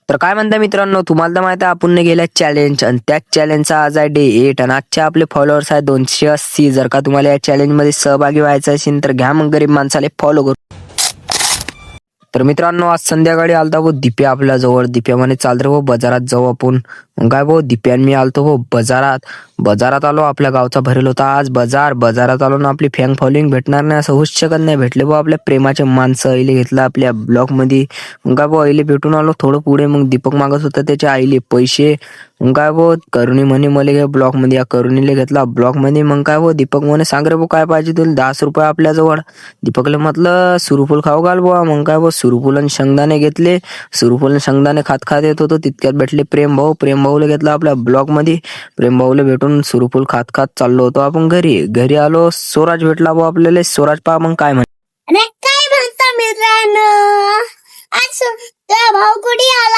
तर काय म्हणता मित्रांनो, तुम्हाला तर माहिती आहे आपण गेल्या चॅलेंज आणि त्याच चॅलेंजचा आज आहे डे 8 आणि आजचे आपले फॉलोअर्स आहे 280. जर का तुम्हाला या चॅलेंज मध्ये सहभागी व्हायचं असेल तर घ्या मग गरीब माणसाला फॉलो करू. तर मित्रांनो, आज संध्याकाळी आलता भाऊ दिप्या आपल्या जवळ. दिप्या म्हणे चाल रे भाऊ बाजारात जाऊ आपण. मग काय भाऊ दिप्यान मी आलतो भाऊ बाजारात आलो. आपल्या गावचा भरेल होता आज बाजारात आलो ना. आपली फॅन फॉलोइंग भेटणार नाही असं होऊच शकत नाही. भेटले भाऊ आपल्या प्रेमाचे माणसं. आईले घेतला आपल्या ब्लॉक मध्ये. मग काय भाऊ आईले भेटून आलो. थोडं पुढे मग दीपक मागत होता त्याच्या आईले पैसे. मग काय भाऊ करुणी म्हणे मला घे ब्लॉक मध्ये. या करुणीले घेतला ब्लॉक मध्ये. मग काय भाऊ दीपक म्हणे सांग रे भाऊ काय पाहिजे तुला. 10 रुपये आपल्या जवळ. दीपकला म्हटलं सुरूफुल खाऊ घाल बुवा. मग काय भाऊ सुरूफुल आणि शेंगदाणे घेतले. सुरूफुल आणि शेंगदाणे खात येत होतो तितक्यात भेटले प्रेम भाऊला घेतला आपल्या ब्लॉक मध्ये. प्रेम भाऊला भेटून सुरूफुल खात चाललो होतो आपण घरी आलो. स्वराज भेटला भाऊ आपल्याला. स्वराज पहा मग काय अरे काय म्हणता मित्रांनो, आज तुझा भाऊ कुठे आला